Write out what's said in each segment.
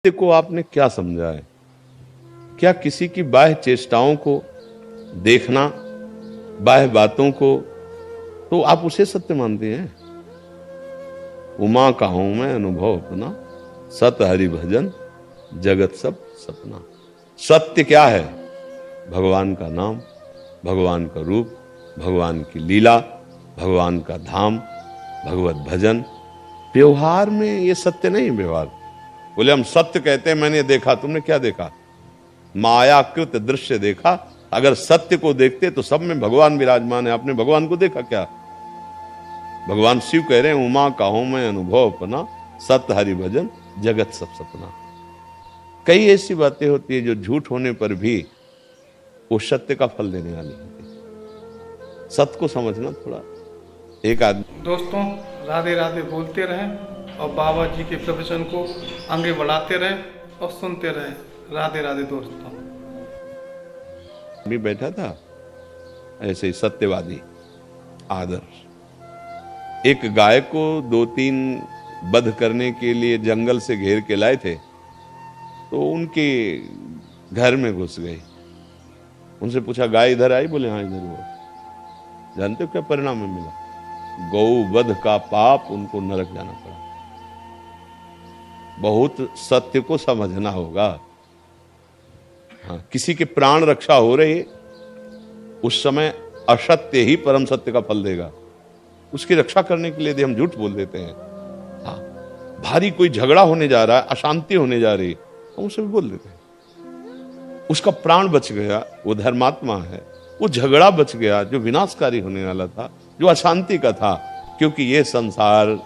को आपने क्या समझा है? क्या किसी की बाह्य चेष्टाओं को देखना, बाह्य बातों को, तो आप उसे सत्य मानते हैं? उमा का हूं मैं अनुभव अपना, सत हरि भजन जगत सब सपना। सत्य क्या है? भगवान का नाम, भगवान का रूप, भगवान की लीला, भगवान का धाम, भगवत भजन। व्यवहार में ये सत्य नहीं। व्यवहार बोले हम सत्य कहते हैं, मैंने देखा। तुमने क्या देखा? मायाकृत दृश्य देखा। अगर सत्य को देखते तो सब में भगवान विराजमान है। आपने भगवान को देखा क्या? भगवान शिव कह रहे हैं उमा का हूं मैं अनुभव अपना, सत्य हरि भजन जगत सब सपना। कई ऐसी बातें होती है जो झूठ होने पर भी वो सत्य का फल देने वाली होती है। सत्य को समझना थोड़ा। एक आदमी दोस्तों राधे राधे बोलते रहें और बाबा जी के प्रवचन को आगे बढ़ाते रहें और सुनते रहें। राधे राधे दोस्तों। भी बैठा था ऐसे ही सत्यवादी आदर्श, एक गाय को 2-3 वध करने के लिए जंगल से घेर के लाए थे, तो उनके घर में घुस गए। उनसे पूछा गाय इधर आई? बोले हाँ इधर हुआ। जानते हो क्या परिणाम में मिला? गौ वध का पाप उनको नरक जाना पड़ा। बहुत सत्य को समझना होगा। हाँ, किसी के प्राण रक्षा हो रही, उस समय असत्य ही परम सत्य का फल देगा। उसकी रक्षा करने के लिए यदि हम झूठ बोल देते हैं, हाँ, भारी कोई झगड़ा होने जा रहा है, अशांति होने जा रही, हम उसे भी बोल देते हैं। उसका प्राण बच गया, वो धर्मात्मा है। वो झगड़ा बच गया जो विनाशकारी होने वाला था, जो अशांति का था। क्योंकि ये संसार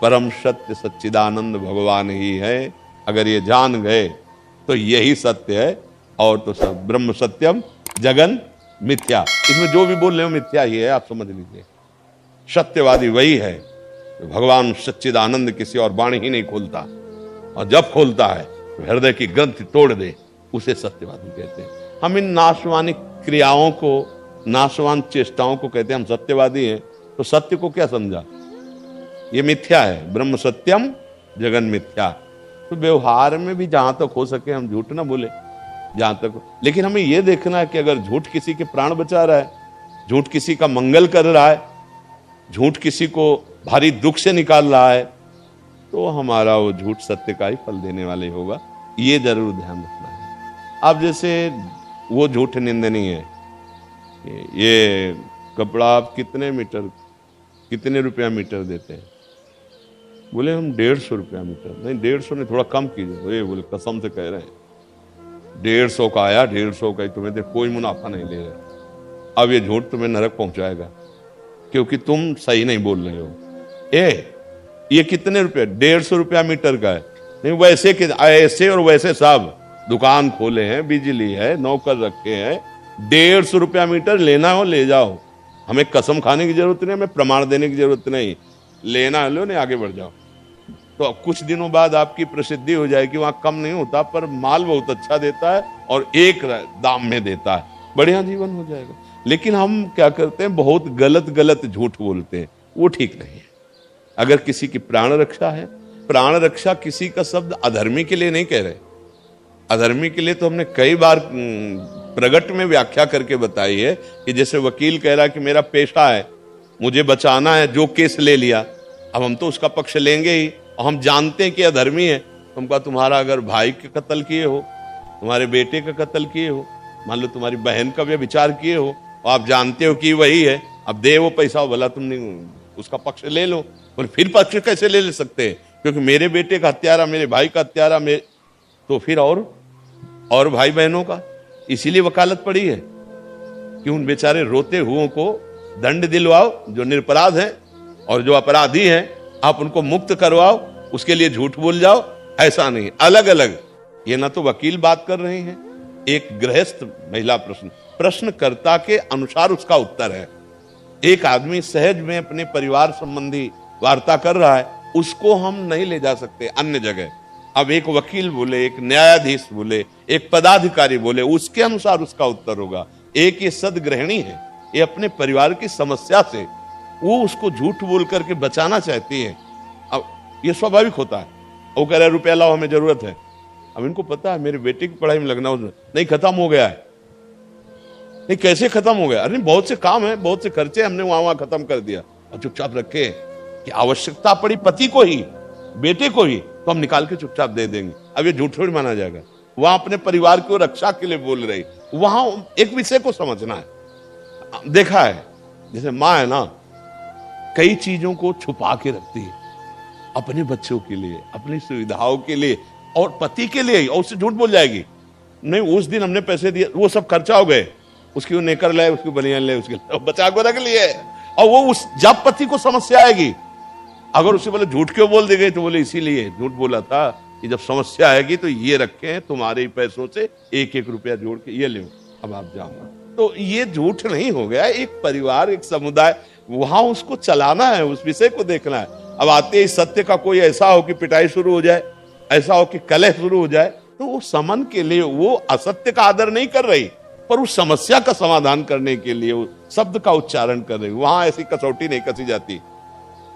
परम सत्य सच्चिदानंद भगवान ही है। अगर ये जान गए तो यही सत्य है, और तो सब ब्रह्म सत्यम जगन मिथ्या। इसमें जो भी बोल रहे हो मिथ्या ही है, आप समझ लीजिए। सत्यवादी वही है तो भगवान सच्चिदानंद किसी और वाणी ही नहीं खोलता, और जब खोलता है तो हृदय की ग्रंथि तोड़ दे, उसे सत्यवादी कहते हैं। हम इन नाशवानी क्रियाओं को, नाशवान चेष्टाओं को कहते हैं हम सत्यवादी हैं। तो सत्य को क्या समझा? ये मिथ्या है, ब्रह्म सत्यम जगन मिथ्या। तो व्यवहार में भी जहां तक हो सके हम झूठ ना बोले, जहां तक। लेकिन हमें यह देखना है कि अगर झूठ किसी के प्राण बचा रहा है, झूठ किसी का मंगल कर रहा है, झूठ किसी को भारी दुख से निकाल रहा है, तो हमारा वो झूठ सत्य का ही फल देने वाले होगा। ये जरूर ध्यान रखना है। अब जैसे वो झूठ निंदनीय है, ये कपड़ा आप कितने रुपया मीटर देते हैं? बोले हम 150 रुपया मीटर। नहीं 150 नहीं, थोड़ा कम कीजिए। ये बोले कसम से कह रहे हैं 150 का आया, 150 का ही तुम्हें दे, कोई मुनाफा नहीं ले रहे। अब ये झूठ तुम्हें नरक पहुंचाएगा, क्योंकि तुम सही नहीं बोल रहे हो। ये कितने रुपए? 150 रुपया मीटर का है। नहीं वैसे के ऐसे और वैसे सब दुकान खोले हैं, बिजली है, नौकर रखे हैं। 150 रुपया मीटर लेना हो ले जाओ, हमें कसम खाने की जरूरत नहीं, हमें प्रमाण देने की जरूरत नहीं। लेना है लो, नहीं आगे बढ़ जाओ। तो कुछ दिनों बाद आपकी प्रसिद्धि हो जाएगी। वहां कम नहीं होता, पर माल बहुत अच्छा देता है और एक दाम में देता है, बढ़िया जीवन हो जाएगा। लेकिन हम क्या करते हैं, बहुत गलत झूठ बोलते हैं, वो ठीक नहीं है। अगर किसी की प्राण रक्षा है, प्राण रक्षा किसी का शब्द अधर्मी के लिए नहीं कह रहे। अधर्मी के लिए तो हमने कई बार प्रगट में व्याख्या करके बताई है कि जैसे वकील कह रहा है कि मेरा पेशा है, मुझे बचाना है, जो केस ले लिया, अब हम तो उसका पक्ष लेंगे ही। और हम जानते हैं कि अधर्मी है। हम कहा तुम्हारा अगर भाई के कत्ल किए हो, तुम्हारे बेटे का कत्ल किए हो, मान लो तुम्हारी बहन का व्यभिचार किए हो, और आप जानते हो कि वही है, अब दे वो पैसा, भला तुमने उसका पक्ष ले लो। बोले फिर पक्ष कैसे ले सकते हैं? क्योंकि मेरे बेटे का हत्यारा, मेरे भाई का हत्यारा, तो फिर और भाई बहनों का। इसीलिए वकालत पड़ी है कि उन बेचारे रोते हुओं को दंड दिलवाओ जो निरपराध हैं, और जो अपराधी हैं आप उनको मुक्त करवाओ। उसके लिए झूठ बोल जाओ, ऐसा नहीं। अलग अलग। ये ना तो वकील बात कर रहे हैं, एक गृहस्थ महिला प्रश्नकर्ता के अनुसार उसका उत्तर है। एक आदमी सहज में अपने परिवार संबंधी वार्ता कर रहा है, उसको हम नहीं ले जा सकते अन्य जगह। अब एक वकील बोले, एक न्यायाधीश बोले, एक पदाधिकारी बोले, उसके अनुसार उसका उत्तर होगा। एक ये सदग्रहणी है, ये अपने परिवार की समस्या से वो उसको झूठ बोल करके बचाना चाहती है। अब ये स्वाभाविक होता है। वो कह रहा है रुपया लाओ, हमें जरूरत है, अब इनको पता है मेरे बेटे की पढ़ाई में लगना उसमें नहीं, खत्म हो गया है। नहीं, कैसे खत्म हो गया? अरे बहुत से काम है, बहुत से खर्चे हमने वहां खत्म कर दिया। और चुपचाप रखे कि आवश्यकता पड़ी पति को ही, बेटे को ही, तो हम निकाल के चुपचाप दे देंगे। अब ये झूठ थोड़ी माना जाएगा। वहां अपने परिवार की रक्षा के लिए बोल रही, वहां एक विषय को समझना है। देखा है जैसे माँ है ना, कई चीजों को छुपा के रखती है अपने बच्चों के लिए, अपनी सुविधाओं के लिए और पति के लिए, और उससे झूठ बोल जाएगी नहीं उस दिन हमने पैसे दिए, वो सब खर्चा हो गए, उसकी वो नेकर लाए, उसकी बनियान लाए, उसके बचा को रख लिए। और वो उस जब पति को समस्या आएगी, अगर उसे बोले झूठ क्यों बोल दे गई, तो बोले इसीलिए झूठ बोला था कि जब समस्या आएगी तो ये रखे हैं तुम्हारे ही पैसों से 1-1 रुपया जोड़ के ये ले, अब आप जाओ। तो ये झूठ नहीं हो गया, एक परिवार, एक समुदाय, वहां उसको चलाना है, उस विषय को देखना है। अब आते ही सत्य का कोई ऐसा हो कि पिटाई शुरू हो जाए, ऐसा हो कि कलह शुरू हो जाए, तो वो समन के लिए वो असत्य का आदर नहीं कर रही, पर उस समस्या का समाधान करने के लिए वो शब्द का उच्चारण कर रही। वहां ऐसी कसौटी नहीं कसी जाती।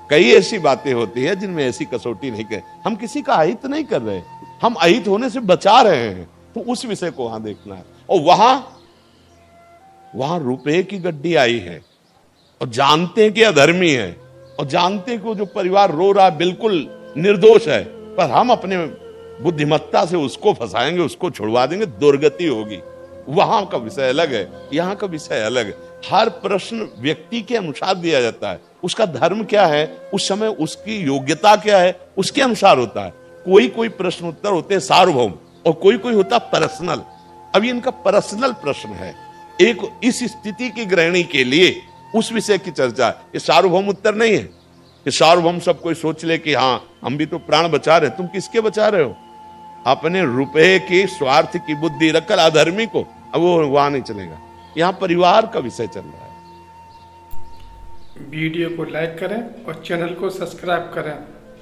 कई ऐसी बातें होती है जिनमें ऐसी कसौटी नहीं कर, हम किसी का अहित नहीं कर रहे, हम अहित होने से बचा रहे हैं, तो उस विषय को वहां देखना है। और वहां रुपए की गड्डी आई है और जानते हैं कि अधर्मी है, और जानते हैं कि जो परिवार रो रहा है बिल्कुल निर्दोष है, पर हम अपने बुद्धिमत्ता से उसको फंसाएंगे, उसको छुड़वा देंगे, दुर्गति होगी। वहां का विषय अलग है, यहाँ का विषय अलग है। हर प्रश्न व्यक्ति के अनुसार दिया जाता है, उसका धर्म क्या है, उस समय उसकी योग्यता क्या है, उसके अनुसार होता है। कोई प्रश्न उत्तर होते हैं सार्वभौम, और कोई होता पर्सनल। अब इनका पर्सनल प्रश्न है, एक इस स्थिति की गृहिणी के लिए उस विषय की चर्चा है। ये सार्वभौम उत्तर नहीं है कि सार्वभौम सब कोई सोच ले कि हाँ हम भी तो प्राण बचा रहे। तुम किसके बचा रहे हो? अपने रुपए की स्वार्थ की बुद्धि रखकर अधर्मी को। अब वो वहां नहीं चलेगा, यहाँ परिवार का विषय चल रहा है। वीडियो को लाइक करें और चैनल को सब्सक्राइब करें,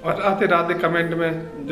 और राधे राधे कमेंट में जरूर